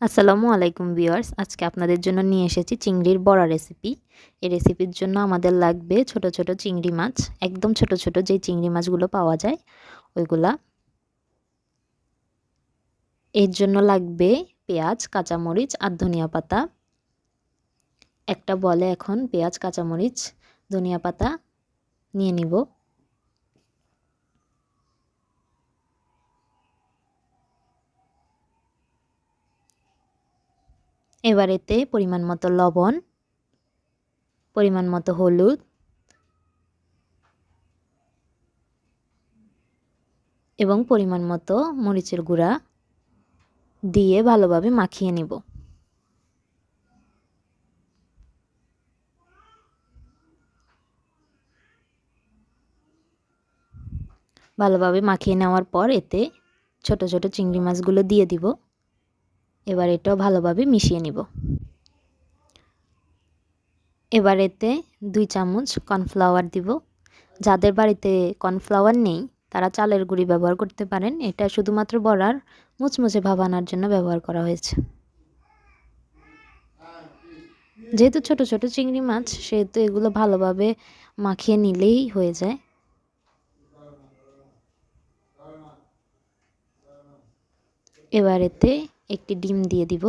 আসসালামু আলাইকুম ভিউয়ার্স, আজকে আপনাদের জন্য নিয়ে এসেছি চিংড়ির বড়া রেসিপি। এই রেসিপির জন্য আমাদের লাগবে ছোট ছোট চিংড়ি মাছ, একদম ছোট ছোট যেই চিংড়ি মাছগুলো পাওয়া যায় ওইগুলা। এর জন্য লাগবে পেঁয়াজ, কাঁচামরিচ আর ধনিয়া পাতা। একটা বলে এখন পেঁয়াজ, কাঁচামরিচ, ধনিয়া পাতা নিয়ে নিব। এবার এতে পরিমাণ মতো লবণ, পরিমাণ মতো হলুদ এবং পরিমাণ মতো মরিচের গুঁড়া দিয়ে ভালোভাবে মাখিয়ে নিব। ভালোভাবে মাখিয়ে নেওয়ার পর এতে ছোট ছোট চিংড়ি মাছগুলো দিয়ে দিব। এবার এটাও ভালোভাবে মিশিয়ে নিব। এবার এতে 2 চামচ কর্নফ্লাওয়ার দিব। যাদের বাড়িতে কর্নফ্লাওয়ার নেই তারা চালের গুঁড়ি ব্যবহার করতে পারেন। এটা শুধুমাত্র বড়ার মুচমুচে ভাব আনার জন্য ব্যবহার করা হয়েছে। যেহেতু ছোট ছোট চিংড়ি মাছ সেহেতু এগুলো ভালোভাবে মাখিয়ে নিলেই হয়ে যায়। এবার এতে একটি ডিম দিয়ে দিব।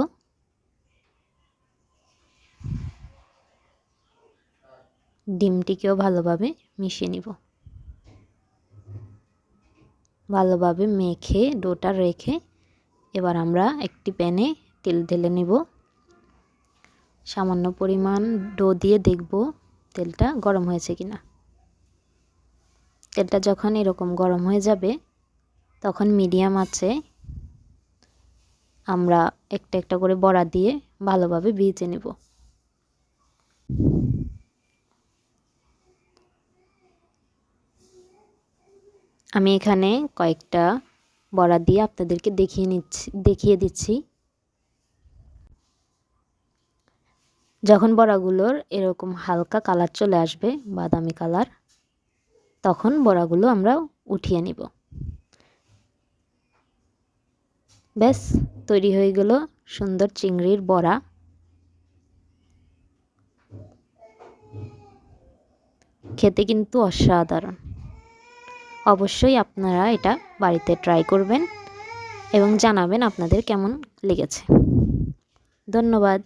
ডিমটিকেও ভালোভাবে মিশিয়ে নিব। ভালোভাবে মেখে ডোটা রেখে এবার আমরা একটি প্যানে তেল ঢেলে নিব। সামান্য পরিমাণ ডো দিয়ে দেখব তেলটা গরম হয়েছে কিনা। তেলটা যখন এরকম গরম হয়ে যাবে তখন মিডিয়াম আঁচে আমরা একটা একটা করে বড়া দিয়ে ভালোভাবে ভেজে নেব। আমি এখানে কয়েকটা বড়া দিয়ে আপনাদেরকে দেখিয়ে দিচ্ছি। যখন বড়াগুলোর এরকম হালকা কালার চলে আসবে, বাদামি কালার, তখন বড়াগুলো আমরা উঠিয়ে নিব। ব্যাস তৈরি হয়ে গেল সুন্দর চিংড়ির বড়া। খেতে কিন্তু অসাধারণ। অবশ্যই আপনারা এটা বাড়িতে ট্রাই করবেন এবং জানাবেন আপনাদের কেমন লেগেছে। ধন্যবাদ।